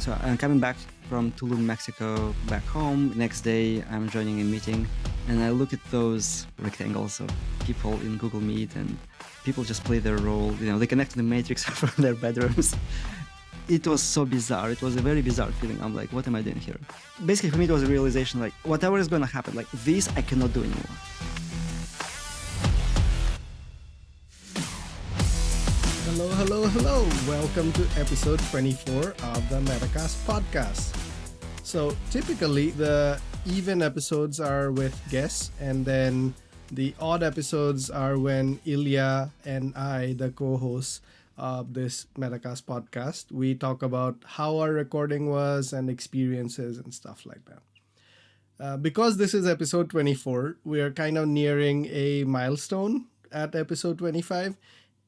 So I'm coming back from Tulum, Mexico, back home. Next day, I'm joining a meeting, and I look at those rectangles of people in Google Meet, and people just play their role. They connect to the matrix from their bedrooms. It was so bizarre. It was a very bizarre feeling. I'm like, what am I doing here? Basically, for me, it was a realization like, whatever is going to happen, like this, I cannot do anymore. Hello. Welcome to episode 24 of the Metacast podcast. So typically the even episodes are with guests, and then the odd episodes are when Ilya and I, the co-hosts of this Metacast podcast, we talk about how our recording was and experiences and stuff like that. Because this is episode 24, we are kind of nearing a milestone at episode 25.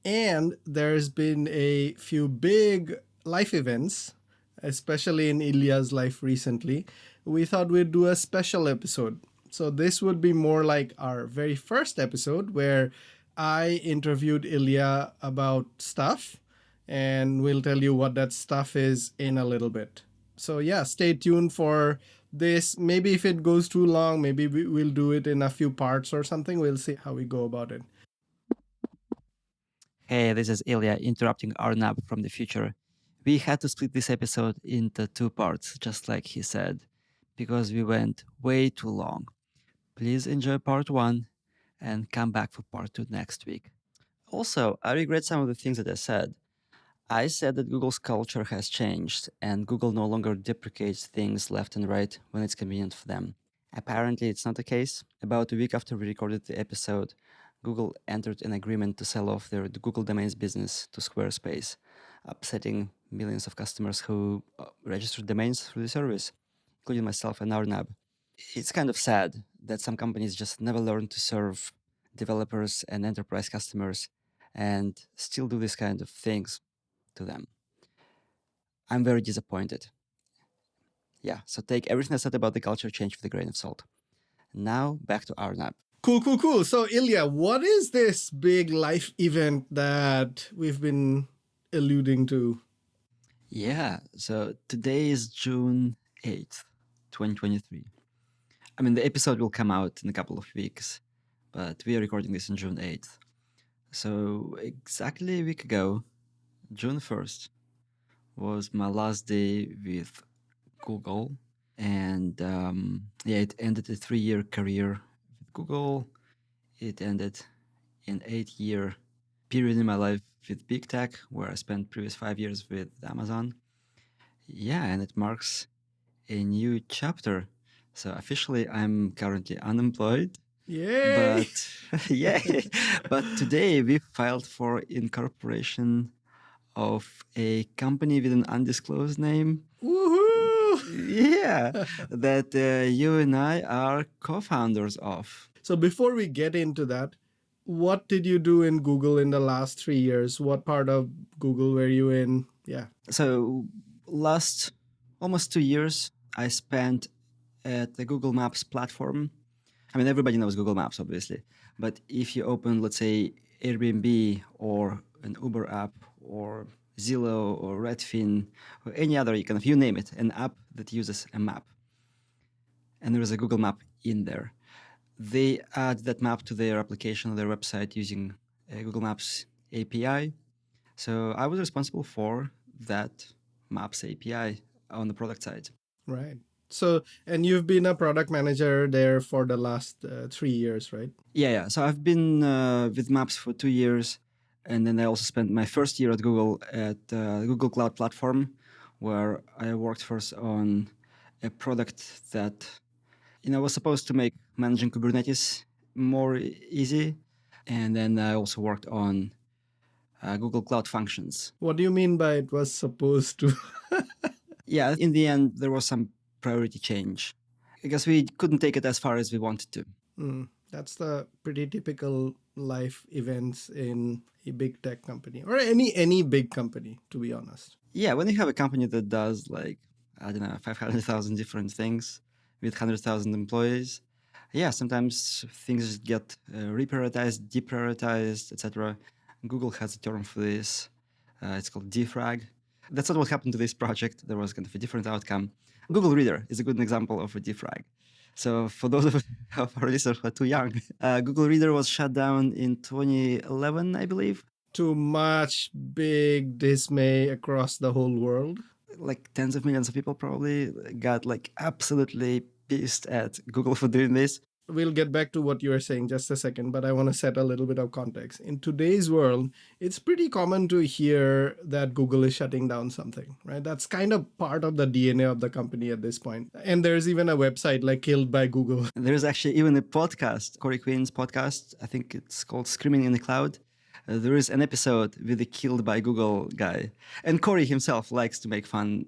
And there's been a few big life events, especially in Ilya's life recently. We thought we'd do a special episode. So this would be more like our very first episode where I interviewed Ilya about stuff, and we'll tell you what that stuff is in a little bit. So yeah, stay tuned for this. Maybe if it goes too long, maybe we'll do it in a few parts or something. We'll see how we go about it. Hey, this is Ilya interrupting Arnab from the future. We had to split this episode into two parts, just like he said, because we went way too long. Please enjoy part one and come back for part two next week. Also, I regret some of the things that I said. I said that Google's culture has changed and Google no longer deprecates things left and right when it's convenient for them. Apparently, it's not the case. About a week after we recorded the episode, Google entered an agreement to sell off their Google Domains business to Squarespace, upsetting millions of customers who registered domains through the service, including myself and Arnab. It's kind of sad that some companies just never learn to serve developers and enterprise customers and still do this kind of things to them. I'm very disappointed. Yeah, so take everything I said about the culture change with a grain of salt. Now, back to Arnab. Cool. So, Ilya, what is this big life event that we've been alluding to? Yeah, so today is June 8th, 2023. I mean, the episode will come out in a couple of weeks, but we are recording this on June 8th. So, exactly a week ago, June 1st, was my last day with Google. And it ended a 3-year career with Google. It ended an 8-year period in my life with big tech, where I spent previous 5 years with Amazon. Yeah, and it marks a new chapter. So officially, I'm currently unemployed. Yay! But but today we filed for incorporation of a company with an undisclosed name. Woohoo! Yeah, that you and I are co-founders of. So before we get into that, what did you do in Google in the last 3 years? What part of Google were you in? Yeah. So last almost 2 years, I spent at the Google Maps platform. I mean, everybody knows Google Maps, obviously. But if you open, let's say, Airbnb or an Uber app or Zillow or Redfin or any other, you name it, an app that uses a map, and there is a Google map in there, they add that map to their application or their website using a Google Maps API. So I was responsible for that Maps API on the product side. Right. So, and you've been a product manager there for the last 3 years, right? Yeah. So I've been with Maps for 2 years. And then I also spent my first year at Google at Google Cloud Platform, where I worked first on a product that was supposed to make managing Kubernetes more easy. And then I also worked on Google Cloud Functions. What do you mean by it was supposed to? Yeah, in the end, there was some priority change because we couldn't take it as far as we wanted to. That's the pretty typical life events in a big tech company or any big company, to be honest. Yeah, when you have a company that does 500,000 different things with 100,000 employees, yeah, sometimes things get reprioritized, deprioritized, etc. Google has a term for this. It's called defrag. That's not what happened to this project. There was kind of a different outcome. Google Reader is a good example of a defrag. So for those of our listeners who are too young, Google Reader was shut down in 2011, I believe. To much big dismay across the whole world. Like tens of millions of people probably got like absolutely pissed at Google for doing this. We'll get back to what you were saying just a second, but I want to set a little bit of context. In today's world, it's pretty common to hear that Google is shutting down something, right? That's kind of part of the DNA of the company at this point. And there's even a website like Killed by Google. There's actually even a podcast, Corey Quinn's podcast. I think it's called Screaming in the Cloud. There is an episode with the Killed by Google guy. And Corey himself likes to make fun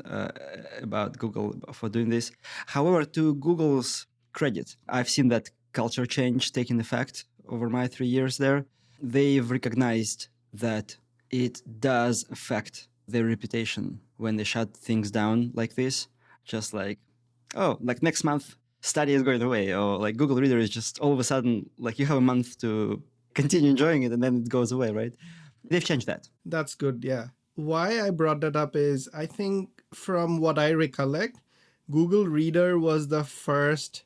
about Google for doing this. However, to Google's credit, I've seen that culture change taking effect over my 3 years there. They've recognized that it does affect their reputation when they shut things down like this. Just like, oh, like next month, study is going away. Or like Google Reader is just all of a sudden, like you have a month to continue enjoying it and then it goes away, right? They've changed that. That's good, yeah. Why I brought that up is I think from what I recollect, Google Reader was the first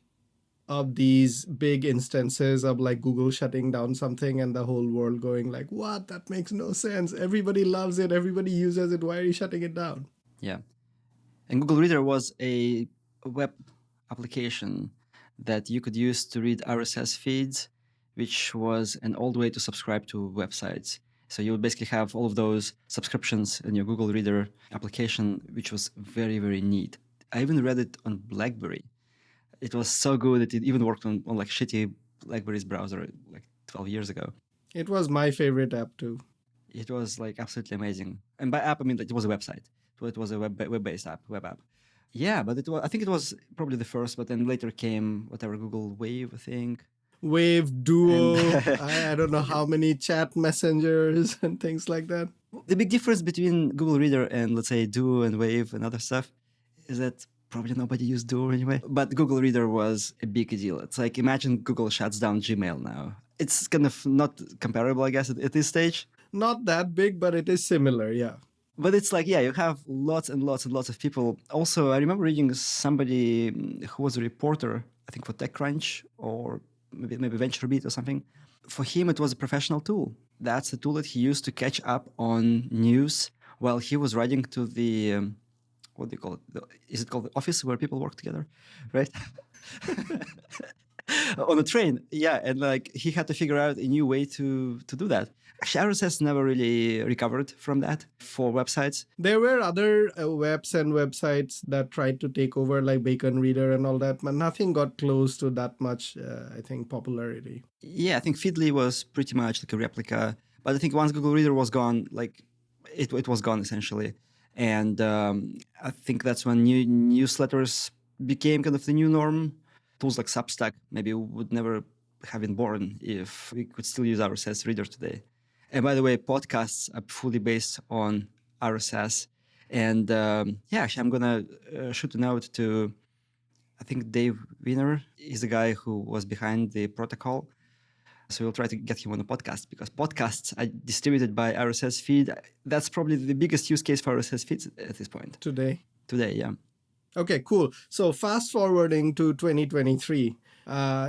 of these big instances of like Google shutting down something and the whole world going like, what? That makes no sense. Everybody loves it. Everybody uses it. Why are you shutting it down? Yeah. And Google Reader was a web application that you could use to read RSS feeds, which was an old way to subscribe to websites. So you would basically have all of those subscriptions in your Google Reader application, which was very, very neat. I even read it on BlackBerry. It was so good that it even worked on like shitty BlackBerry's browser like 12 years ago. It was my favorite app too. It was like absolutely amazing. And by app, I mean like, it was a website. So it was a web-based app, web app. Yeah, but I think it was probably the first, but then later came whatever, Google Wave, I think. Wave, Duo, I don't know how many chat messengers and things like that. The big difference between Google Reader and let's say Duo and Wave and other stuff is that probably nobody used Duo anyway. But Google Reader was a big deal. It's like imagine Google shuts down Gmail now. It's kind of not comparable, I guess, at this stage. Not that big, but it is similar, yeah. But it's like, yeah, you have lots and lots and lots of people. Also, I remember reading somebody who was a reporter, I think for TechCrunch or maybe VentureBeat or something. For him, it was a professional tool. That's a tool that he used to catch up on news while he was writing to the, what do you call it? Is it called the office where people work together, right? On a train, yeah. And like he had to figure out a new way to do that. Actually, RSS never really recovered from that for websites. There were other webs and websites that tried to take over like Bacon Reader and all that, but nothing got close to that much, I think, popularity. Yeah, I think Feedly was pretty much like a replica. But I think once Google Reader was gone, like it was gone essentially. And I think that's when newsletters became kind of the new norm. Tools like Substack maybe would never have been born if we could still use RSS Reader today. And by the way, podcasts are fully based on RSS. And yeah, actually, I'm going to shoot a note to, I think Dave Wiener is the guy who was behind the protocol. So we'll try to get him on the podcast because podcasts are distributed by RSS feed. That's probably the biggest use case for RSS feeds at this point. Today, yeah. Okay, cool. So fast forwarding to 2023,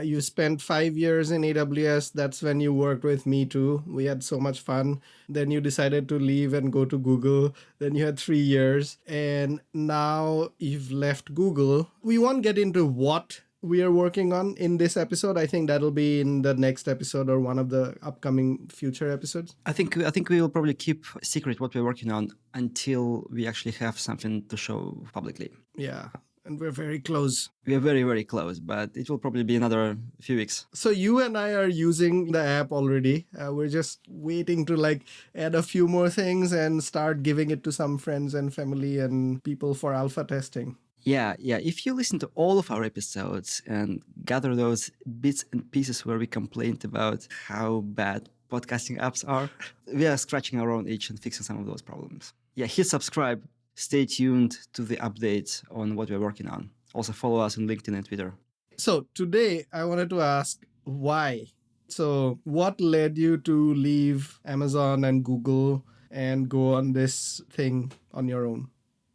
you spent 5 years in AWS. That's when you worked with me too. We had so much fun. Then you decided to leave and go to Google. Then you had 3 years and now you've left Google. We won't get into what we are working on in this episode. I think that'll be in the next episode or one of the upcoming future episodes. I think we will probably keep secret what we're working on until we actually have something to show publicly. Yeah, and we're very close. We are very, very close, but it will probably be another few weeks. So you and I are using the app already. We're just waiting to like add a few more things and start giving it to some friends and family and people for alpha testing. Yeah. If you listen to all of our episodes and gather those bits and pieces where we complained about how bad podcasting apps are, we are scratching our own itch and fixing some of those problems. Yeah, hit subscribe. Stay tuned to the updates on what we're working on. Also follow us on LinkedIn and Twitter. So today I wanted to ask why. So what led you to leave Amazon and Google and go on this thing on your own?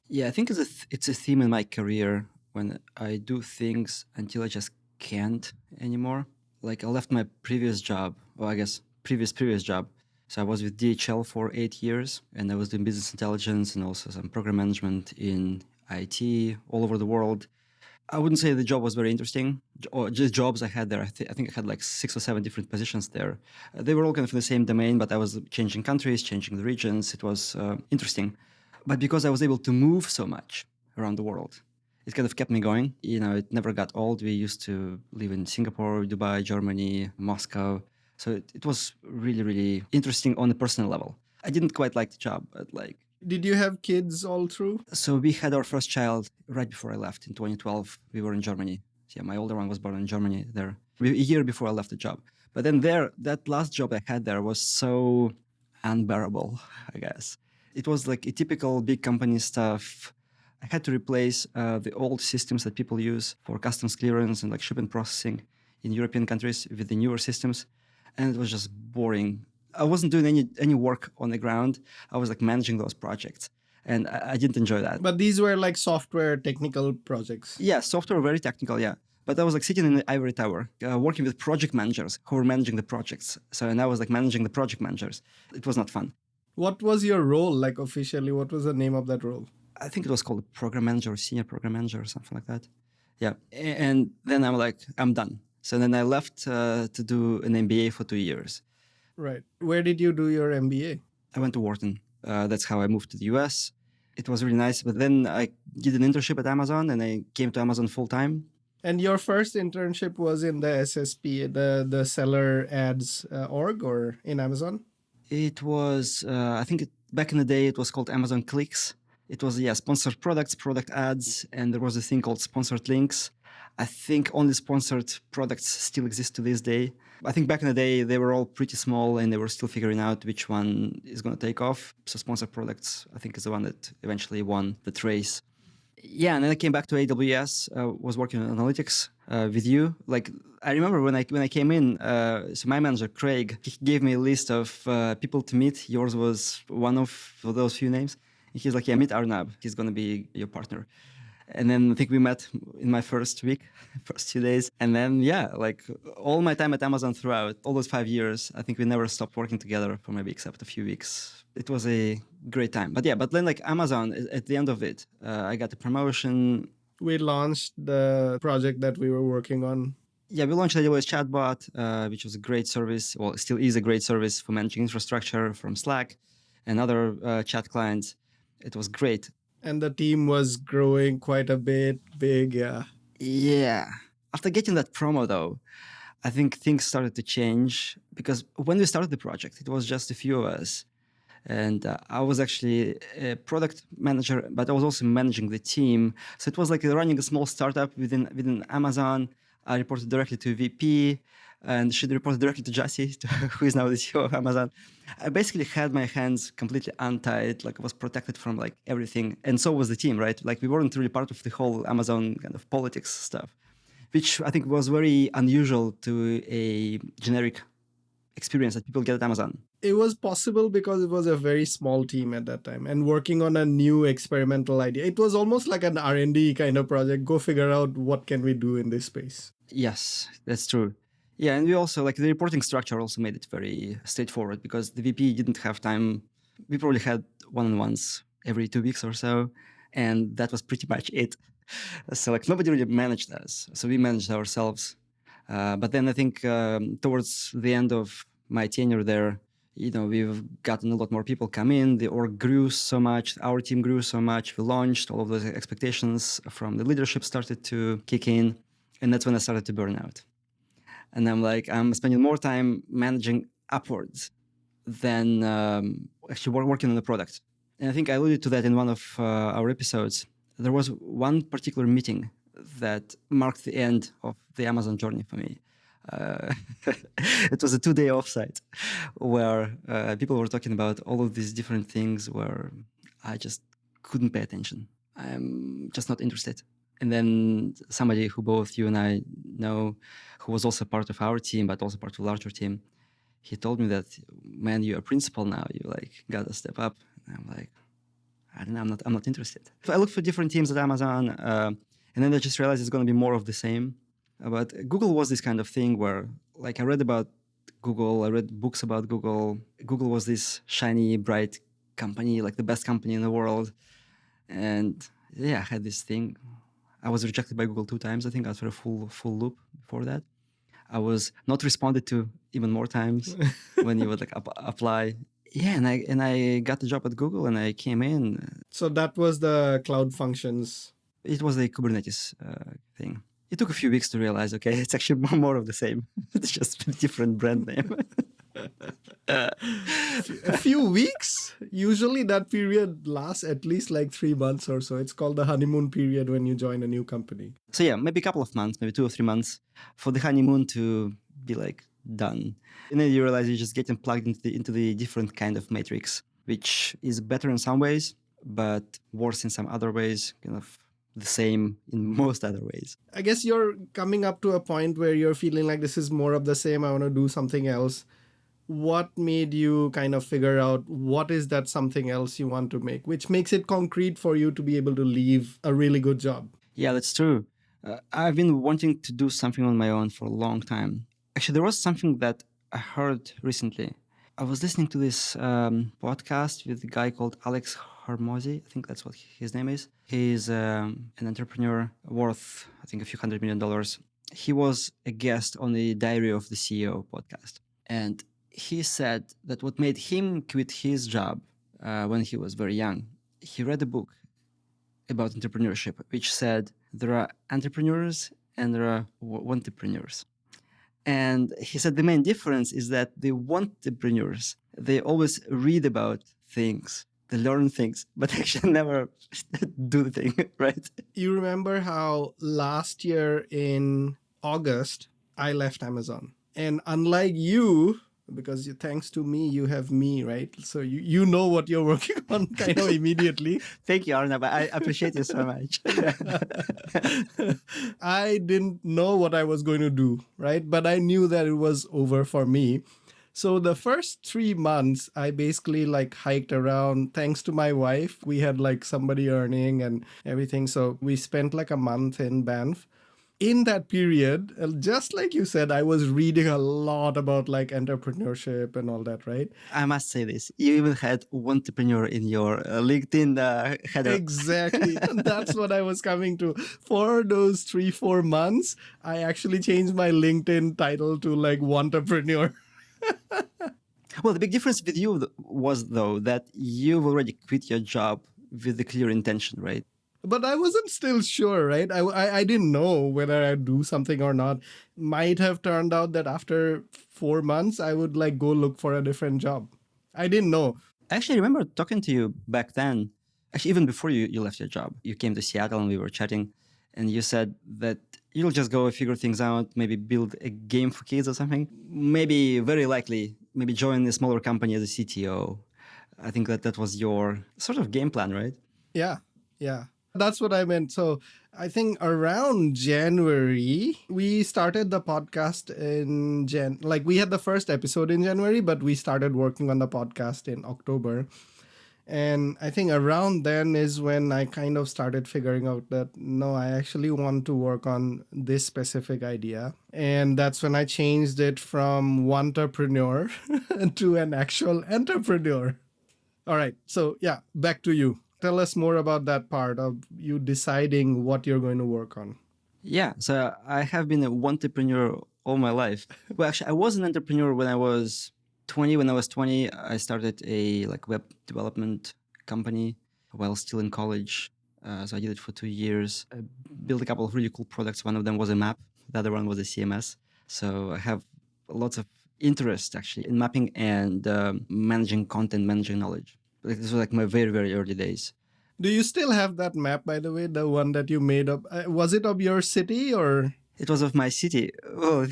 Yeah, I think it's a theme in my career when I do things until I just can't anymore. Like I left my previous job, or I guess previous job. So I was with DHL for 8 years, and I was doing business intelligence and also some program management in IT all over the world. I wouldn't say the job was very interesting, or just jobs I had there. I think I had like 6 or 7 different positions there. They were all kind of in the same domain, but I was changing countries, changing the regions. It was interesting. But because I was able to move so much around the world, it kind of kept me going. It never got old. We used to live in Singapore, Dubai, Germany, Moscow. So it was really, really interesting on a personal level. I didn't quite like the job, but Did you have kids all through? so we had our first child right before I left in 2012. We were in Germany. Yeah, my older one was born in Germany there a year before I left the job. But then that last job I had there was so unbearable, I guess. It was like a typical big company stuff. I had to replace the old systems that people use for customs clearance and like shipment processing in European countries with the newer systems. And it was just boring. I wasn't doing any work on the ground. I was like managing those projects, and I didn't enjoy that. But these were like software technical projects. Yeah, software very technical. Yeah, but I was like sitting in the ivory tower, working with project managers who were managing the projects. So and I was like managing the project managers. It was not fun. What was your role like officially? What was the name of that role? I think it was called program manager or senior program manager or something like that. Yeah, and then I'm like, I'm done. So then I left to do an MBA for 2 years. Right. Where did you do your MBA? I went to Wharton. That's how I moved to the US. It was really nice. But then I did an internship at Amazon and I came to Amazon full time. And your first internship was in the SSP, the seller ads org, or in Amazon? It was, I think back in the day, it was called Amazon Clicks. It was, sponsored products, product ads, and there was a thing called sponsored links. I think only sponsored products still exist to this day. I think back in the day, they were all pretty small and they were still figuring out which one is going to take off. So sponsored products, I think, is the one that eventually won the race. Yeah, and then I came back to AWS, was working on analytics with you. Like, I remember when I came in, so my manager, Craig, he gave me a list of people to meet. Yours was one of those few names. And he's like, yeah, meet Arnab. He's going to be your partner. And then I think we met in my first week, first 2 days. And then, like all my time at Amazon throughout all those 5 years, I think we never stopped working together for maybe except a few weeks. It was a great time. But then like Amazon, at the end of it, I got a promotion. We launched the project that we were working on. Yeah, we launched AWS Chatbot, which was a great service. Well, it still is a great service for managing infrastructure from Slack and other chat clients. It was great. And the team was growing quite a bit, big, yeah. Yeah. After getting that promo, though, I think things started to change because when we started the project, it was just a few of us. And I was actually a product manager, but I was also managing the team. So it was like running a small startup within Amazon. I reported directly to VP, and she reported directly to Jassy, who is now the CEO of Amazon. I basically had my hands completely untied, like I was protected from like everything. And so was the team, right? Like we weren't really part of the whole Amazon kind of politics stuff, which I think was very unusual to a generic experience that people get at Amazon. It was possible because it was a very small team at that time and working on a new experimental idea. It was almost like an R&D kind of project. Go figure out what can we do in this space. Yes, that's true. Yeah, and we also, like the reporting structure also made it very straightforward because the VP didn't have time. We probably had one-on-ones every 2 weeks or so, and that was pretty much it. So like nobody really managed us. So we managed ourselves. But then I think towards the end of my tenure there, we've gotten a lot more people come in. The org grew so much. Our team grew so much. We launched. All of those expectations from the leadership started to kick in. And that's when I started to burn out. And I'm spending more time managing upwards than actually working on the product. And I think I alluded to that in one of our episodes. There was one particular meeting that marked the end of the Amazon journey for me. It was a 2-day offsite where people were talking about all of these different things where I just couldn't pay attention. I'm just not interested. And then somebody who both you and I know, who was also part of our team, but also part of a larger team, he told me that, man, you're a principal now. You like got to step up. And I'm like, I don't know. I'm not interested. So I looked for different teams at Amazon, and then I just realized it's going to be more of the same. But Google was this kind of thing where, like, I read about Google. I read books about Google. Google was this shiny, bright company, like the best company in the world. And yeah, I had this thing. I was rejected by Google 2 times, I think, after a full loop before that. I was not responded to even more times when you would like apply. Yeah, and I got the job at Google, and I came in. So that was the cloud functions. It was a Kubernetes thing. It took a few weeks to realize, okay, it's actually more of the same. It's just a different brand name. A few weeks? Usually that period lasts at least like 3 months or so. It's called the honeymoon period when you join a new company. So yeah, maybe a couple of months, maybe 2 or 3 months for the honeymoon to be like done. And then you realize you're just getting plugged into the different kind of matrix, which is better in some ways, but worse in some other ways, kind of the same in most other ways. I guess you're coming up to a point where you're feeling like this is more of the same. I want to do something else. What made you kind of figure out what is that something else you want to make, which makes it concrete for you to be able to leave a really good job? Yeah, that's true. I've been wanting to do something on my own for a long time. Actually, there was something that I heard recently. I was listening to this podcast with a guy called Alex Hormozy. I think that's what his name is. He's an entrepreneur worth, I think, a few $100 million. He was a guest on the Diary of the CEO podcast. And he said that what made him quit his job when he was very young, he read a book about entrepreneurship, which said there are entrepreneurs and there are Wantepreneurs. And he said the main difference is that the Wantepreneurs, they always read about things, they learn things, but actually never do the thing, right? You remember how last year in August, I left Amazon. And unlike you, because thanks to me, you have me, right? So you know what you're working on kind of immediately. Thank you, Arnab. I appreciate you so much. I didn't know what I was going to do, right? But I knew that it was over for me. So the first 3 months, I basically like hiked around. Thanks to my wife, we had like somebody earning and everything. So we spent like a month in Banff. In that period, just like you said, I was reading a lot about like entrepreneurship and all that, right? I must say this. You even had entrepreneur in your LinkedIn header. Exactly. That's what I was coming to. For those 3-4 months, I actually changed my LinkedIn title to like Wantepreneur. Well, the big difference with you was, though, that you've already quit your job with a clear intention, right? But I wasn't still sure, right? I didn't know whether I'd do something or not. Might have turned out that after 4 months, I would like go look for a different job. I didn't know. I actually remember talking to you back then, actually even before you left your job. You came to Seattle and we were chatting, and you said that you'll just go figure things out, maybe build a game for kids or something. Maybe, very likely, maybe join a smaller company as a CTO. I think that was your sort of game plan, right? Yeah. That's what I meant. So I think around January, we started the podcast in like we had the first episode in January, but we started working on the podcast in October. And I think around then is when I kind of started figuring out that, no, I actually want to work on this specific idea. And that's when I changed it from Wantepreneur to an actual entrepreneur. All right. So yeah, back to you. Tell us more about that part of you deciding what you're going to work on. Yeah, so I have been a entrepreneur all my life. Well, actually, I was an entrepreneur when I was 20. When I was 20, I started a like web development company while still in college. So I did it for 2 years. I built a couple of really cool products. One of them was a map. The other one was a CMS. So I have lots of interest actually in mapping and managing content, managing knowledge. This was like my very, very early days. Do you still have that map, by the way, the one that you made up? Was it of your city or? It was of my city. Well,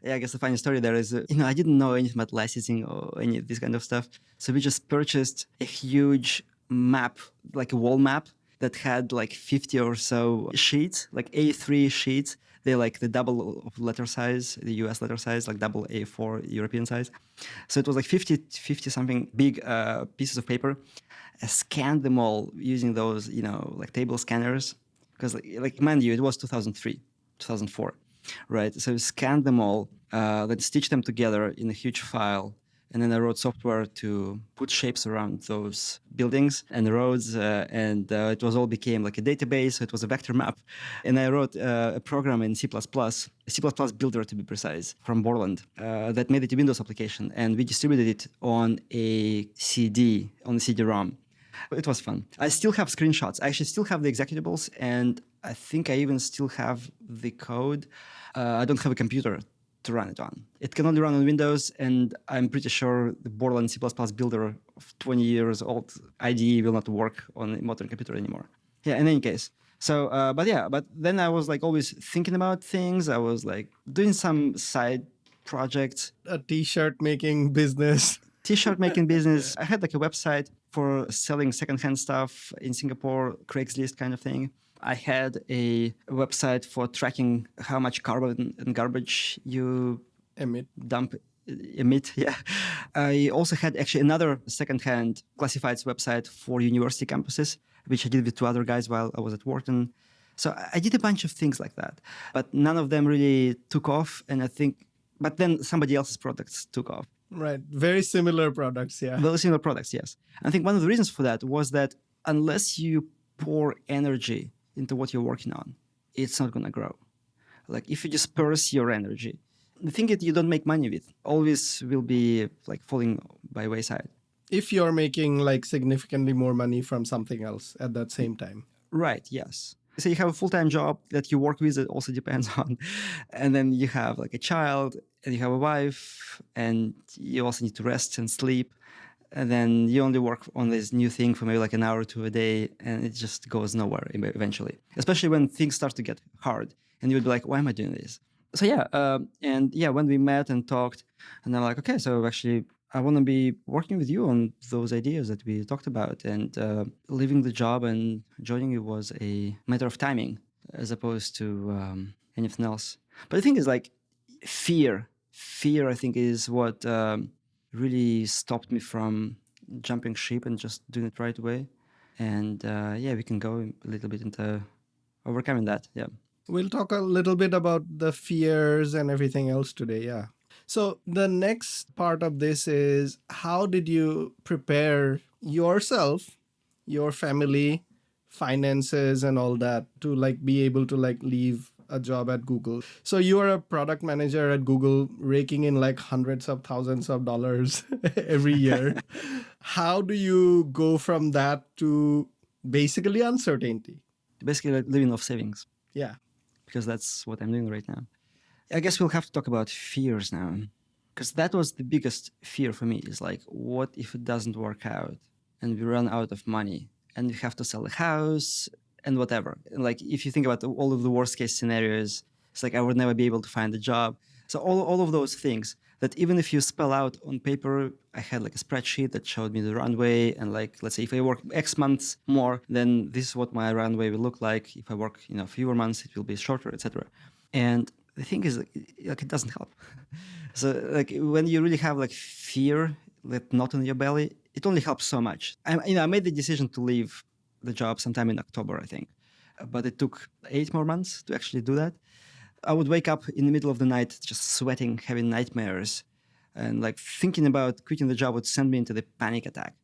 yeah, I guess the funny story there is, I didn't know anything about licensing or any of this kind of stuff. So we just purchased a huge map, like a wall map, that had like 50 or so sheets, like A3 sheets. They're like the double of letter size, the US letter size, like double A4 European size. So it was like 50 something big pieces of paper. I scanned them all using those, like table scanners. Because, like, mind you, it was 2003, 2004, right? So I scanned them all, then stitched them together in a huge file. And then I wrote software to put shapes around those buildings and roads. And it was all became like a database. So it was a vector map. And I wrote a program in C++, a C++ builder to be precise, from Borland, that made it a Windows application. And we distributed it on a CD, on a CD-ROM. It was fun. I still have screenshots. I actually still have the executables, and I think I even still have the code. I don't have a computer to run it on. It can only run on Windows, and I'm pretty sure the Borland C++ builder of 20 years old IDE will not work on a modern computer anymore. Yeah, in any case. So, but then I was like always thinking about things. I was like doing some side projects. A t-shirt making business. T-shirt making business. I had like a website for selling secondhand stuff in Singapore, Craigslist kind of thing. I had a website for tracking how much carbon and garbage you Emit. emit. Yeah. I also had actually another secondhand classifieds website for university campuses, which I did with two other guys while I was at Wharton. So I did a bunch of things like that, but none of them really took off. And I think, but then somebody else's products took off. Right. Very similar products. Yeah. Very similar products, yes. I think one of the reasons for that was that unless you pour energy into what you're working on, it's not going to grow. Like if you disperse your energy, the thing that you don't make money with always will be like falling by wayside. If you're making like significantly more money from something else at that same time. Right, yes. So you have a full-time job that you work with, it also depends on. And then you have like a child and you have a wife and you also need to rest and sleep. And then you only work on this new thing for maybe like an hour or two a day and it just goes nowhere eventually. Especially when things start to get hard and you would be like, why am I doing this? So when we met and talked and I'm like, okay, so actually I want to be working with you on those ideas that we talked about, and leaving the job and joining you was a matter of timing as opposed to anything else. But the thing is, like, fear, I think, is what really stopped me from jumping ship and just doing it right away. And we can go a little bit into overcoming that. Yeah. We'll talk a little bit about the fears and everything else today. Yeah. So the next part of this is, how did you prepare yourself, your family, finances and all that to like be able to like leave a job at Google? So you are a product manager at Google, raking in like hundreds of thousands of dollars every year. How do you go from that to basically uncertainty? Basically, like living off savings. Yeah. Because that's what I'm doing right now. I guess we'll have to talk about fears now, because that was the biggest fear for me, is like, what if it doesn't work out and we run out of money and we have to sell the house and whatever. And like, if you think about all of the worst case scenarios, it's like I would never be able to find a job. So all of those things that even if you spell out on paper, I had like a spreadsheet that showed me the runway. And like, let's say if I work X months more, then this is what my runway will look like. If I work, fewer months, it will be shorter, etc. And the thing is, like, it doesn't help. So like when you really have like fear, like knot in your belly, it only helps so much. I made the decision to leave the job sometime in October, I think, but it took 8 more months to actually do that. I would wake up in the middle of the night just sweating, having nightmares, and like thinking about quitting the job would send me into the panic attack.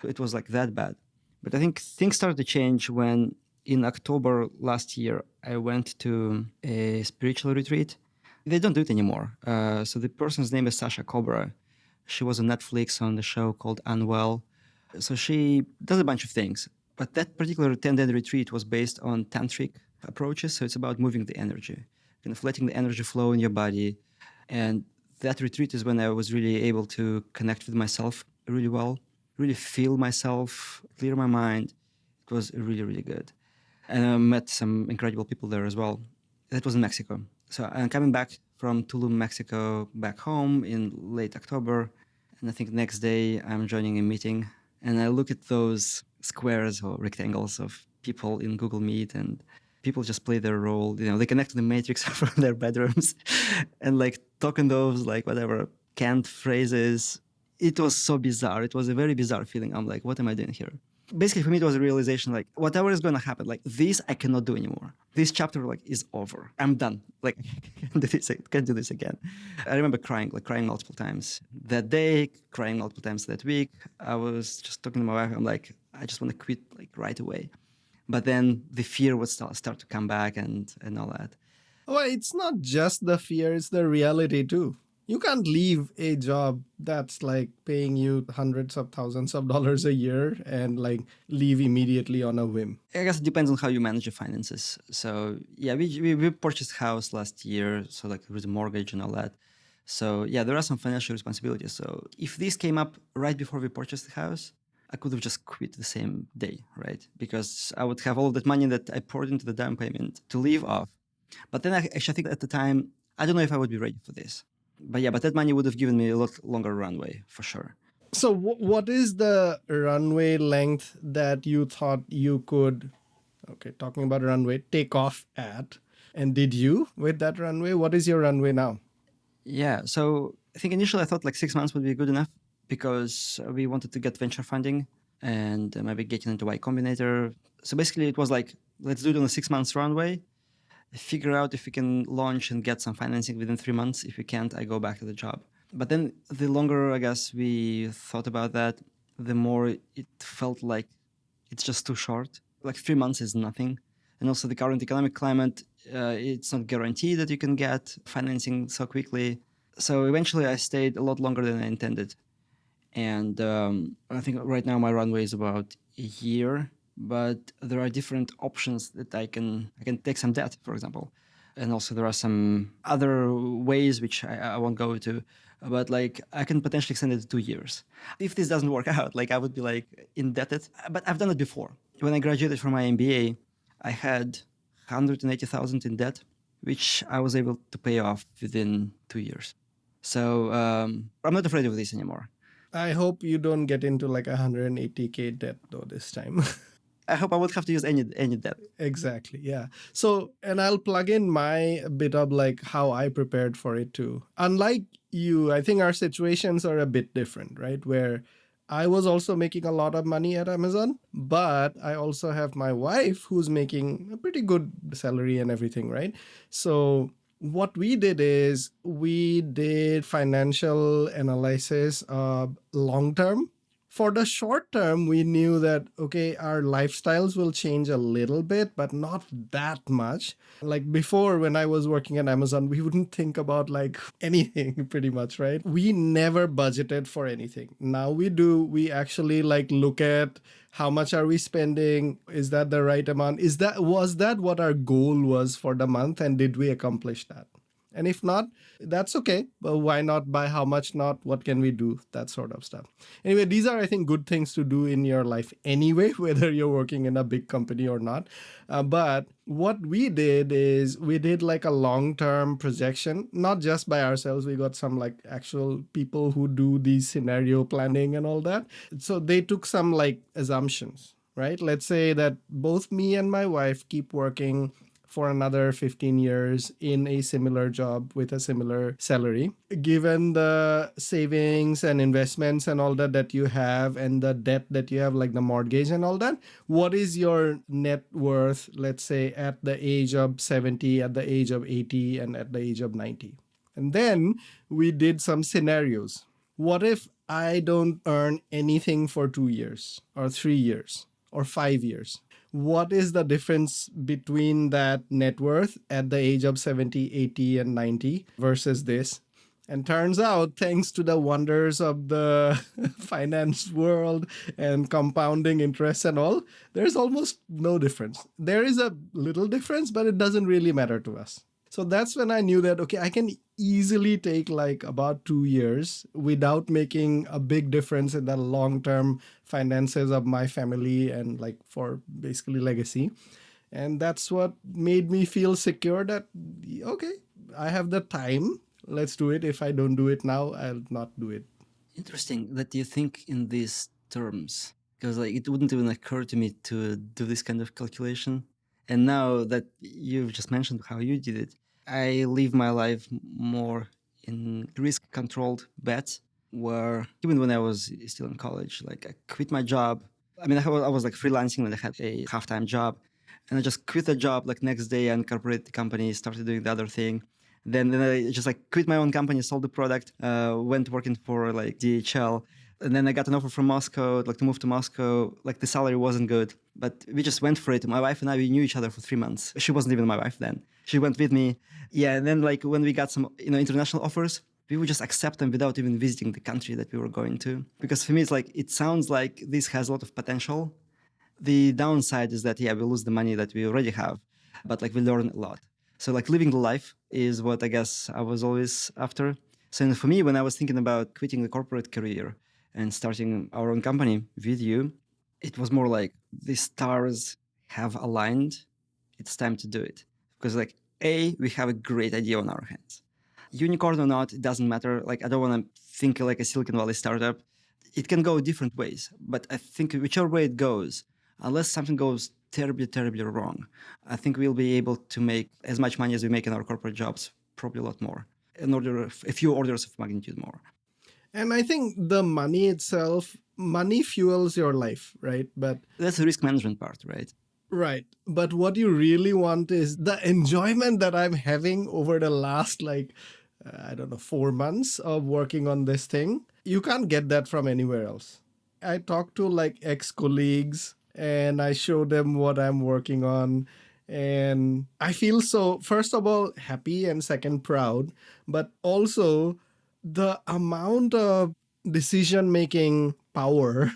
It was like that bad. But I think things started to change when in October last year, I went to a spiritual retreat. They don't do it anymore. So the person's name is Sasha Cobra. She was on Netflix on the show called Unwell. So she does a bunch of things. But that particular 10-day retreat was based on tantric approaches. So it's about moving the energy, kind of letting the energy flow in your body. And that retreat is when I was really able to connect with myself really well, really feel myself, clear my mind. It was really, really good. And I met some incredible people there as well. That was in Mexico. So I'm coming back from Tulum, Mexico, back home in late October. And I think next day I'm joining a meeting. And I look at those squares or rectangles of people in Google Meet, and people just play their role. They connect to the Matrix from their bedrooms and like talking those like whatever canned phrases. It was so bizarre. It was a very bizarre feeling. I'm like, what am I doing here? Basically, for me, it was a realization like whatever is going to happen, like this I cannot do anymore. This chapter like is over. I'm done. Like can't do this again. I remember crying multiple times that day, crying multiple times that week. I was just talking to my wife. I'm like, I just want to quit like right away. But then the fear would start to come back and all that. Well, it's not just the fear, it's the reality too. You can't leave a job that's like paying you hundreds of thousands of dollars a year and like leave immediately on a whim. I guess it depends on how you manage your finances. So yeah, we purchased a house last year, so like with a mortgage and all that. So yeah, there are some financial responsibilities. So if this came up right before we purchased the house, I could have just quit the same day, right? Because I would have all of that money that I poured into the down payment to live off. But then I actually think at the time, I don't know if I would be ready for this. But yeah, but that money would have given me a lot longer runway for sure. So, what is the runway length that you thought you could, okay, talking about runway, take off at? And did you with that runway? What is your runway now? Yeah, so I think initially I thought like 6 months would be good enough because we wanted to get venture funding and maybe getting into Y Combinator. So basically it was like, let's do it on a 6 months runway, figure out if we can launch and get some financing within 3 months. If we can't, I go back to the job. But then the longer, I guess, we thought about that, the more it felt like it's just too short. Like 3 months is nothing. And also the current economic climate, it's not guaranteed that you can get financing so quickly. So eventually I stayed a lot longer than I intended. And I think right now my runway is about a year, but there are different options that I can take some debt, for example. And also there are some other ways which I won't go to, but like I can potentially extend it to 2 years. If this doesn't work out, like I would be like indebted, but I've done it before. When I graduated from my MBA, I had 180,000 in debt, which I was able to pay off within 2 years. So I'm not afraid of this anymore. I hope you don't get into like 180K debt though this time. I hope I won't have to use any debt. Exactly. Yeah. So, and I'll plug in my bit of like how I prepared for it too. Unlike you, I think our situations are a bit different, right? Where I was also making a lot of money at Amazon, but I also have my wife who's making a pretty good salary and everything, right? So, what we did is we did financial analysis long term. For the short term, we knew that, okay, our lifestyles will change a little bit, but not that much. Like before, when I was working at Amazon, we wouldn't think about like anything pretty much, right? We never budgeted for anything. Now we do. We actually like look at how much are we spending? Is that the right amount? Was that what our goal was for the month? And did we accomplish that? And if not, that's okay. But why not? By how much not? What can we do? That sort of stuff. Anyway, these are, I think, good things to do in your life anyway, whether you're working in a big company or not. But what we did is we did like a long-term projection, not just by ourselves. We got some like actual people who do these scenario planning and all that. So they took some like assumptions, right? Let's say that both me and my wife keep working for another 15 years in a similar job with a similar salary. Given the savings and investments and all that you have and the debt that you have, like the mortgage and all that, what is your net worth, let's say, at the age of 70, at the age of 80, and at the age of 90? And then we did some scenarios. What if I don't earn anything for 2 years or 3 years or 5 years? What is the difference between that net worth at the age of 70, 80, and 90 versus this? And turns out, thanks to the wonders of the finance world and compounding interest and all, there's almost no difference. There is a little difference, but it doesn't really matter to us. So that's when I knew that, okay, I can easily take like about 2 years without making a big difference in the long-term finances of my family and like for basically legacy. And that's what made me feel secure that, okay, I have the time. Let's do it. If I don't do it now, I'll not do it. Interesting that you think in these terms. because like it wouldn't even occur to me to do this kind of calculation. And now that you've just mentioned how you did it, I live my life more in risk-controlled bets. Where even when I was still in college, like I quit my job. I mean, I was like freelancing when I had a half-time job, and I just quit the job like next day and incorporated the company, started doing the other thing. Then I just like quit my own company, sold the product, went working for like DHL. And then I got an offer from Moscow, like to move to Moscow. Like the salary wasn't good, but we just went for it. My wife and I, we knew each other for 3 months. She wasn't even my wife then. She went with me. Yeah. And then like when we got some, international offers, we would just accept them without even visiting the country that we were going to. Because for me, it's like, it sounds like this has a lot of potential. The downside is that, yeah, we lose the money that we already have, but like we learn a lot. So like living the life is what I guess I was always after. So for me, when I was thinking about quitting the corporate career and starting our own company with you, it was more like the stars have aligned. It's time to do it. Because like, we have a great idea on our hands. Unicorn or not, it doesn't matter. Like, I don't want to think like a Silicon Valley startup. It can go different ways, but I think whichever way it goes, unless something goes terribly, terribly wrong, I think we'll be able to make as much money as we make in our corporate jobs, probably a lot more, a few orders of magnitude more. And I think the money itself, money fuels your life, right? But that's the risk management part, right? Right. But what you really want is the enjoyment that I'm having over the last, I don't know, 4 months of working on this thing. You can't get that from anywhere else. I talk to like ex-colleagues and I show them what I'm working on. And I feel so, first of all, happy and second, proud, but also the amount of decision making power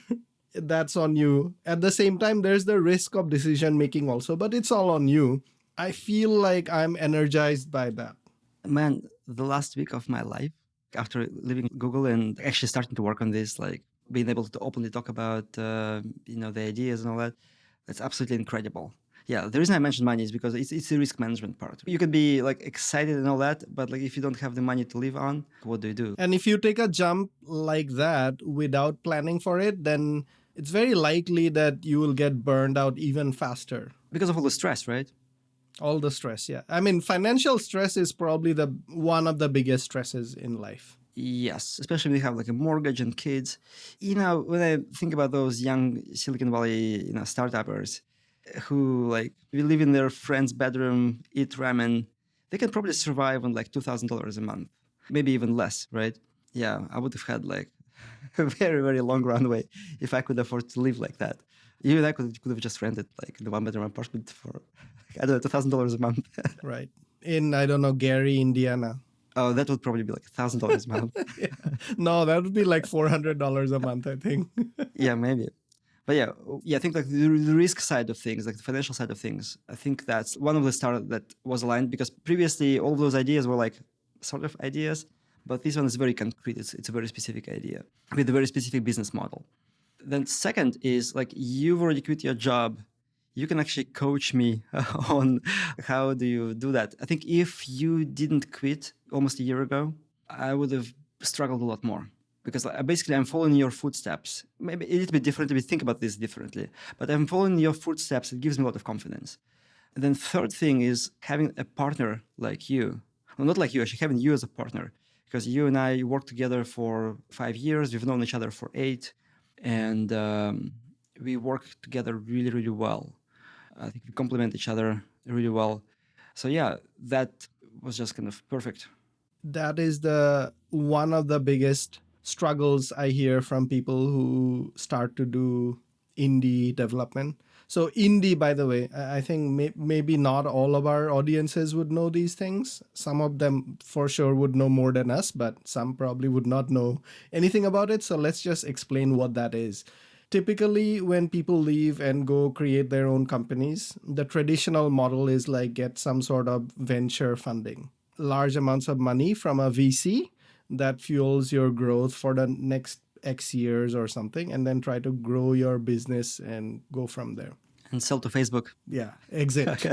that's on you. At the same time, there's the risk of decision making also, but it's all on you. I feel like I'm energized by that. Man, the last week of my life, after leaving Google and actually starting to work on this, like being able to openly talk about, the ideas and all that, that's absolutely incredible. Yeah, the reason I mentioned money is because it's the risk management part. You could be like excited and all that, but like if you don't have the money to live on, what do you do? And if you take a jump like that without planning for it, then it's very likely that you will get burned out even faster. Because of all the stress, right? All the stress, yeah. I mean, financial stress is probably the one of the biggest stresses in life. Yes, especially when you have like a mortgage and kids. When I think about those young Silicon Valley, startuppers who like we live in their friend's bedroom, eat ramen, they can probably survive on like $2,000 a month, maybe even less, right? Yeah, I would have had like a very, very long runway if I could afford to live like that. Even I could have just rented like the one-bedroom apartment for, I don't know, $2,000 a month. Right. In, I don't know, Gary, Indiana. Oh, that would probably be like $1,000 a month. Yeah. No, that would be like $400 a month, I think. Yeah, maybe. But yeah, I think like the risk side of things, like the financial side of things, I think that's one of the stars that was aligned because previously all those ideas were like sort of ideas, but this one is very concrete. It's a very specific idea with a very specific business model. Then second is like you've already quit your job. You can actually coach me on how do you do that. I think if you didn't quit almost a year ago, I would have struggled a lot more. Because basically I'm following your footsteps. Maybe a little bit different, we think about this differently, but I'm following your footsteps. It gives me a lot of confidence. And then third thing is having a partner like you. Well, not like you, actually having you as a partner. Because you and I worked together for 5 years. We've known each other for 8. And we work together really, really well. I think we complement each other really well. So yeah, that was just kind of perfect. That is the one of the biggest struggles I hear from people who start to do indie development. So indie, by the way, I think maybe not all of our audiences would know these things. Some of them for sure would know more than us, but some probably would not know anything about it. So let's just explain what that is. Typically, when people leave and go create their own companies, the traditional model is like get some sort of venture funding, large amounts of money from a VC that fuels your growth for the next X years or something, and then try to grow your business and go from there. And sell to Facebook. Yeah, exit.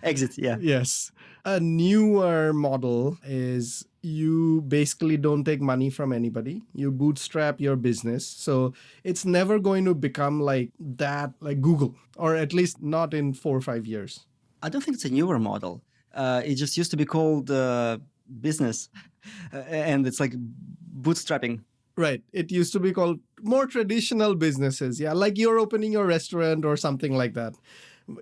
Exit, yeah. Yes. A newer model is you basically don't take money from anybody. You bootstrap your business. So it's never going to become like that, like Google, or at least not in 4 or 5 years. I don't think it's a newer model. It just used to be called business, and it's like bootstrapping. Right. It used to be called more traditional businesses. Yeah. Like you're opening your restaurant or something like that.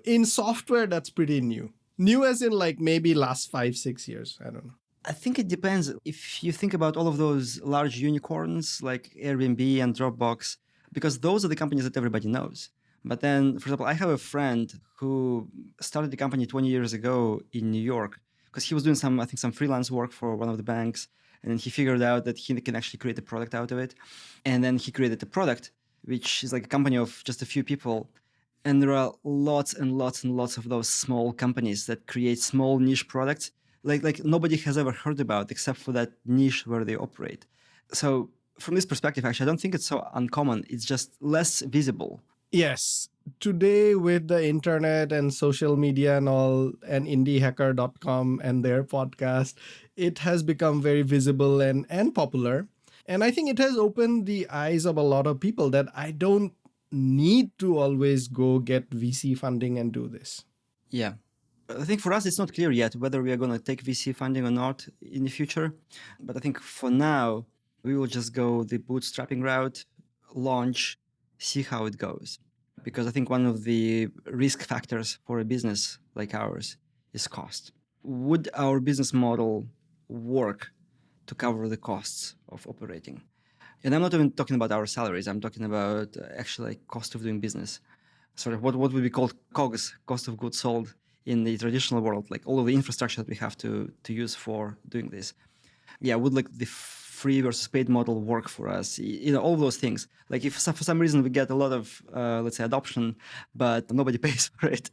In software, that's pretty new. New as in like maybe last 5, 6 years. I don't know. I think it depends. If you think about all of those large unicorns like Airbnb and Dropbox, because those are the companies that everybody knows. But then, for example, I have a friend who started the company 20 years ago in New York because he was doing some freelance work for one of the banks. And then he figured out that he can actually create a product out of it. And then he created a product, which is like a company of just a few people. And there are lots and lots and lots of those small companies that create small niche products like nobody has ever heard about except for that niche where they operate. So from this perspective, actually, I don't think it's so uncommon. It's just less visible. Yes. Today, with the internet and social media and all, and indiehacker.com and their podcast, it has become very visible and popular. And I think it has opened the eyes of a lot of people that I don't need to always go get VC funding and do this. Yeah. I think for us, it's not clear yet whether we are going to take VC funding or not in the future. But I think for now, we will just go the bootstrapping route, launch, see how it goes. Because I think one of the risk factors for a business like ours is cost. Would our business model work to cover the costs of operating? And I'm not even talking about our salaries. I'm talking about actually like cost of doing business. Sort of what would be called COGS, cost of goods sold, in the traditional world, like all of the infrastructure that we have to use for doing this. Yeah, would like the free versus paid model work for us? All of those things. Like if for some reason we get a lot of, let's say, adoption, but nobody pays for it,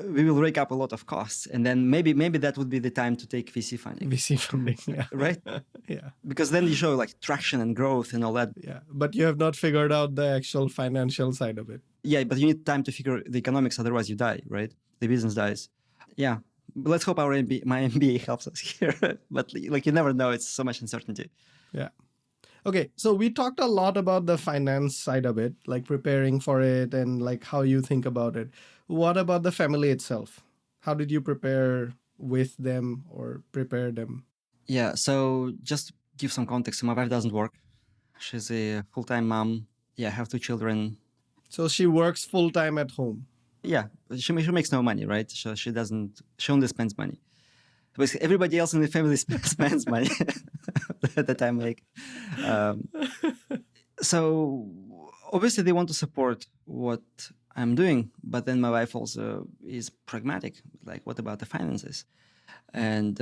we will rake up a lot of costs. And then maybe that would be the time to take VC funding. VC funding, yeah. Right? Yeah. Because then you show like traction and growth and all that. Yeah. But you have not figured out the actual financial side of it. Yeah, but you need time to figure the economics, otherwise you die, right? The business dies. Yeah. But let's hope my MBA helps us here. But like you never know, it's so much uncertainty. Yeah. Okay, so we talked a lot about the finance side of it, like preparing for it and like how you think about it. What about the family itself? How did you prepare with them or prepare them? Yeah, so just give some context. So my wife doesn't work. She's a full-time mom. Yeah, I have 2 children. So she works full-time at home. Yeah, she makes no money, right? She only spends money. Basically, everybody else in the family spends money that I make. So obviously they want to support what I'm doing, but then my wife also is pragmatic. Like, what about the finances? And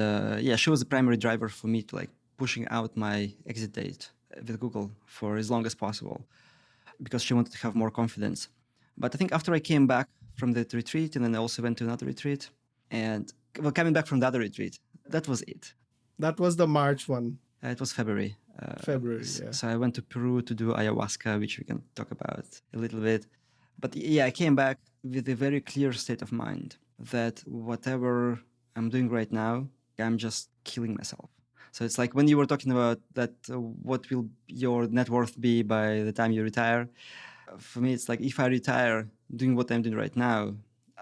she was the primary driver for me to like pushing out my exit date with Google for as long as possible because she wanted to have more confidence. But I think after I came back from the retreat, and then I also went to another retreat, and coming back from the other retreat, that was it. That was the March one. It was February. February, yeah. So I went to Peru to do ayahuasca, which we can talk about a little bit. But yeah, I came back with a very clear state of mind that whatever I'm doing right now, I'm just killing myself. So it's like when you were talking about that, what will your net worth be by the time you retire? For me, it's like if I retire doing what I'm doing right now,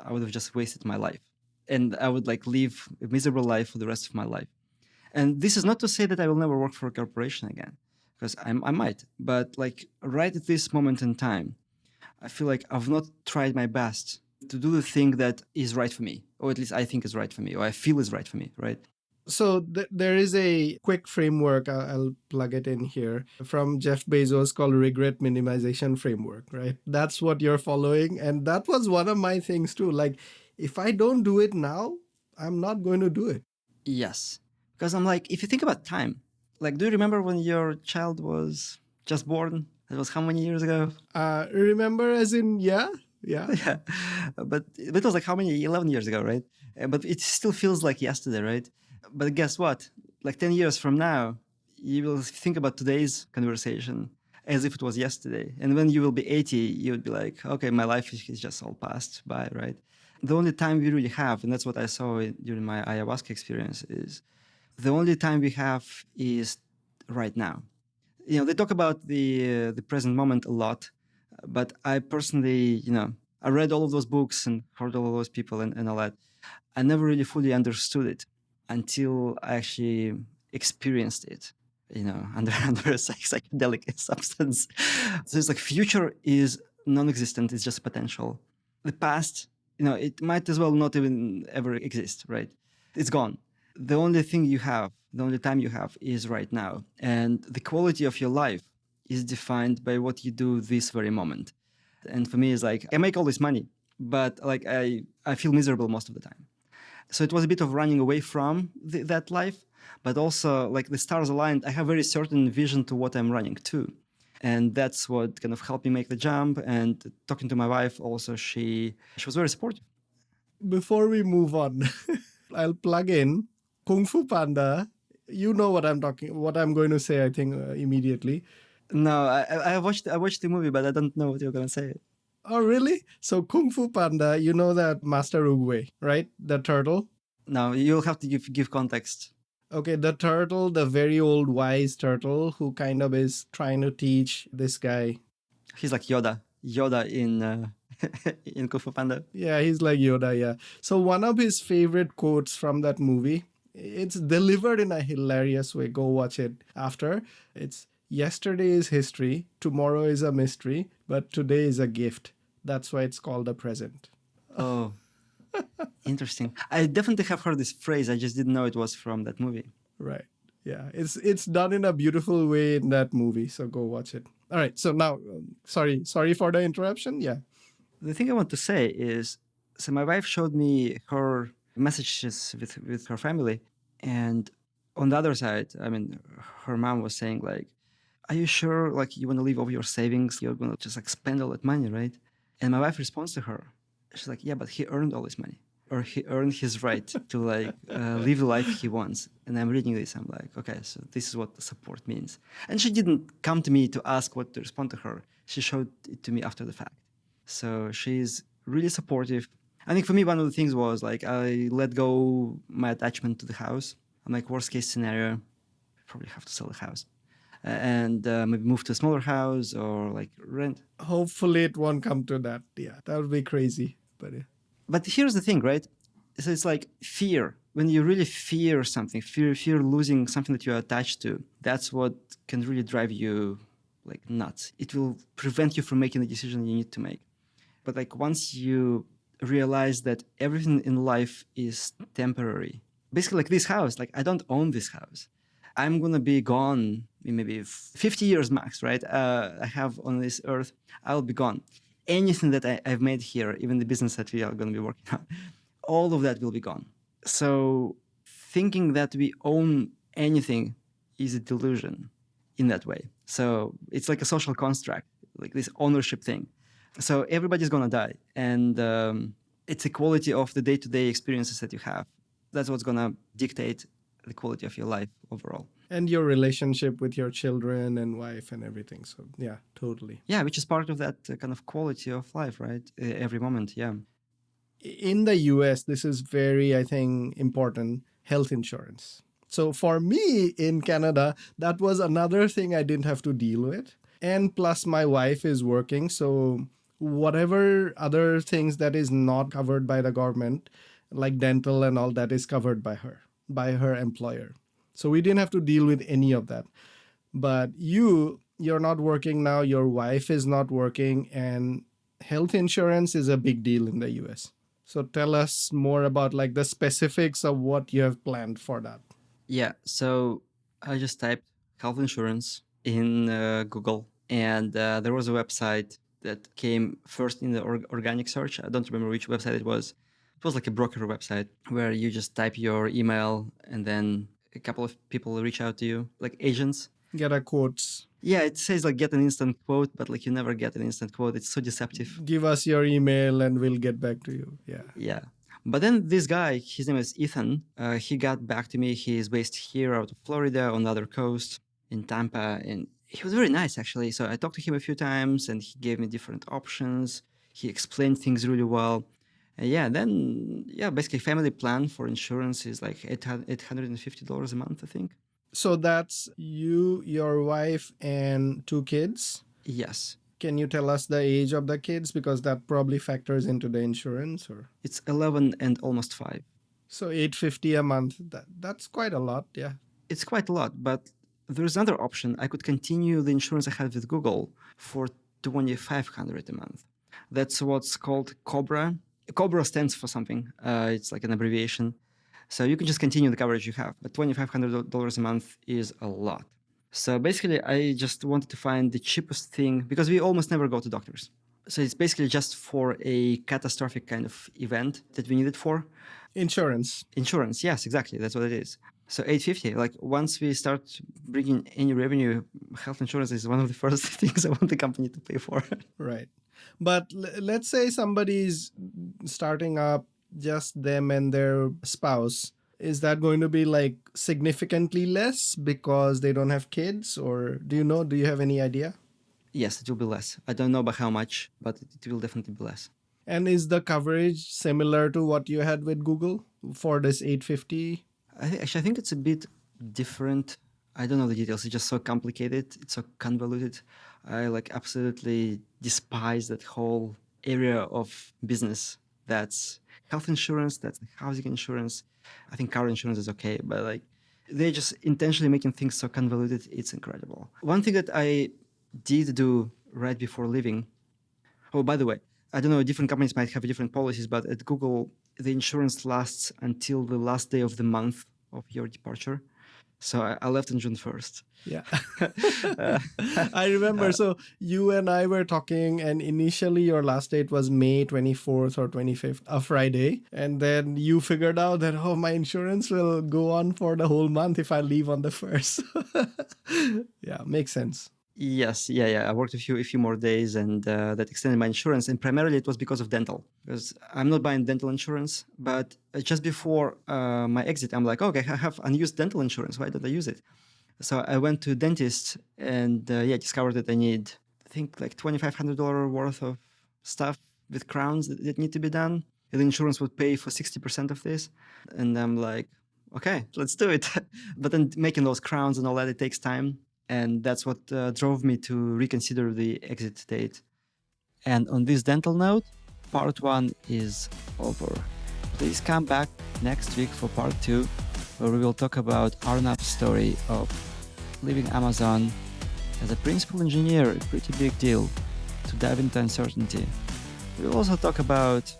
I would have just wasted my life. And I would like live a miserable life for the rest of my life. And this is not to say that I will never work for a corporation again, because I might. But like right at this moment in time, I feel like I've not tried my best to do the thing that is right for me, or at least I think is right for me, or I feel is right for me, right? So there is a quick framework, I'll plug it in here, from Jeff Bezos called Regret Minimization Framework, right? That's what you're following. And that was one of my things too. Like, if I don't do it now, I'm not going to do it. Yes. Because I'm like, if you think about time, like, do you remember when your child was just born? That was how many years ago? Remember as in, yeah. Yeah. But it was like how many? 11 years ago, right? But it still feels like yesterday, right? But guess what? Like 10 years from now, you will think about today's conversation as if it was yesterday. And when you will be 80, you would be like, okay, my life is just all passed by, right? The only time we really have, and that's what I saw during my ayahuasca experience, is The only time we have is right now. They talk about the present moment a lot, but I personally, I read all of those books and heard all of those people and all that. I never really fully understood it until I actually experienced it, under a psychedelic substance. So it's like future is non-existent. It's just potential. The past, it might as well not even ever exist, right? It's gone. The only thing you have, the only time you have is right now. And the quality of your life is defined by what you do this very moment. And for me, it's like, I make all this money, but like I feel miserable most of the time. So it was a bit of running away from that life, but also like the stars aligned. I have very certain vision to what I'm running to. And that's what kind of helped me make the jump. And talking to my wife also, she was very supportive. Before we move on, I'll plug in Kung Fu Panda. You know what I'm going to say, I think, immediately. No, I watched the movie, but I don't know what you're gonna say. Oh, really? So Kung Fu Panda, you know that Master Oogway, right? The turtle. No, you'll have to give context. Okay, the turtle, the very old wise turtle who kind of is trying to teach this guy. He's like Yoda in in Kung Fu Panda. Yeah, he's like Yoda, yeah. So one of his favorite quotes from that movie, it's delivered in a hilarious way. Go watch it after. It's yesterday is history, tomorrow is a mystery, but today is a gift. That's why it's called a present. Oh, interesting. I definitely have heard this phrase. I just didn't know it was from that movie. Right. Yeah, it's done in a beautiful way in that movie. So go watch it. All right. So now, sorry for the interruption. Yeah. The thing I want to say is, so my wife showed me her messages with her family, and on the other side, I mean, her mom was saying like, "Are you sure? Like, you want to leave all your savings? You're gonna just like spend all that money, right?" And my wife responds to her, she's like, "Yeah, but he earned all this money, or he earned his right to like live the life he wants." And I'm reading this, I'm like, okay, so this is what the support means. And she didn't come to me to ask what to respond to her. She showed it to me after the fact. So she's really supportive. I think for me, one of the things was like I let go my attachment to the house. I'm like, worst case scenario, probably have to sell the house and maybe move to a smaller house or like rent. Hopefully it won't come to that. Yeah, that would be crazy. But yeah. But here's the thing, right? So it's like fear. When you really fear something, fear losing something that you're attached to, that's what can really drive you like nuts. It will prevent you from making the decision you need to make. But like once you realize that everything in life is temporary, basically like this house, like I don't own this house. I'm going to be gone in maybe 50 years max, right? I have on this earth, I'll be gone. Anything that I've made here, even the business that we are going to be working on, all of that will be gone. So thinking that we own anything is a delusion in that way. So it's like a social construct, like this ownership thing. So everybody's going to die. And it's the quality of the day-to-day experiences that you have. That's what's going to dictate the quality of your life overall. And your relationship with your children and wife and everything. So yeah, totally. Yeah, which is part of that kind of quality of life, right? Every moment, yeah. In the US, this is very, I think, important, health insurance. So for me in Canada, that was another thing I didn't have to deal with. And plus my wife is working. So whatever other things that is not covered by the government, like dental and all that, is covered by her employer. So we didn't have to deal with any of that. But you're not working now, your wife is not working, and health insurance is a big deal in the US. So tell us more about like the specifics of what you have planned for that. Yeah, so I just typed health insurance in Google, and there was a website that came first in the organic search. I don't remember which website it was. It was like a broker website where you just type your email and then a couple of people reach out to you, like agents. Get a quotes. Yeah, it says like get an instant quote, but like you never get an instant quote. It's so deceptive. Give us your email and we'll get back to you. Yeah. Yeah. But then this guy, his name is Ethan, he got back to me. He's based here out of Florida on the other coast in Tampa. And he was very nice, actually. So I talked to him a few times and he gave me different options. He explained things really well. Basically family plan for insurance is like $850 a month, I think. So that's you, your wife, and 2 kids. Yes. Can you tell us the age of the kids? Because that probably factors into the insurance. Or It's 11 and almost 5. so 850 a month. That's quite a lot. Yeah. It's quite a lot, but there's another option. I could continue the insurance I had with Google for $2,500 a month. That's what's called Cobra. Cobra stands for something. It's like an abbreviation. So you can just continue the coverage you have, but $2,500 a month is a lot. So basically, I just wanted to find the cheapest thing because we almost never go to doctors. So it's basically just for a catastrophic kind of event that we need it for. Insurance. Insurance, yes, exactly. That's what it is. So 850, like once we start bringing any revenue, health insurance is one of the first things I want the company to pay for. Right. But let's say somebody's starting up, just them and their spouse. Is that going to be like significantly less because they don't have kids? Or do you have any idea? Yes, it will be less. I don't know by how much, but it will definitely be less. And is the coverage similar to what you had with Google for this 850? I think it's a bit different. I don't know the details. It's just so complicated. It's so convoluted. I absolutely despise that whole area of business. That's health insurance. That's housing insurance. I think car insurance is okay, but they're just intentionally making things so convoluted. It's incredible. One thing that I did do right before leaving. Oh, by the way, I don't know, different companies might have different policies, but at Google, the insurance lasts until the last day of the month of your departure. So I left on June 1st. Yeah. I remember. So you and I were talking, and initially your last date was May 24th or 25th, a Friday. And then you figured out that, oh, my insurance will go on for the whole month if I leave on the 1st. Yeah, makes sense. Yes, yeah. I worked a few more days, and that extended my insurance. And primarily it was because of dental, because I'm not buying dental insurance. But just before my exit, I'm like, okay, I have unused dental insurance. Why don't I use it? So I went to a dentist and discovered that I need, I think, like $2,500 worth of stuff with crowns that need to be done. And the insurance would pay for 60% of this. And I'm like, okay, let's do it. But then making those crowns and all that, it takes time. And that's what drove me to reconsider the exit date. And on this dental note, part 1 is over. Please come back next week for part 2, where we will talk about Arnab's story of leaving Amazon as a principal engineer, a pretty big deal, to dive into uncertainty. We will also talk about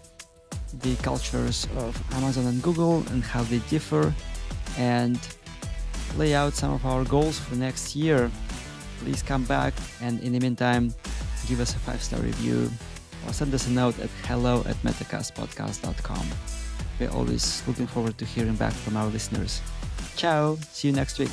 the cultures of Amazon and Google and how they differ, and lay out some of our goals for next year. Please come back, and in the meantime, give us a 5-star review or send us a note at hello@metacastpodcast.com. We're always looking forward to hearing back from our listeners. Ciao, see you next week.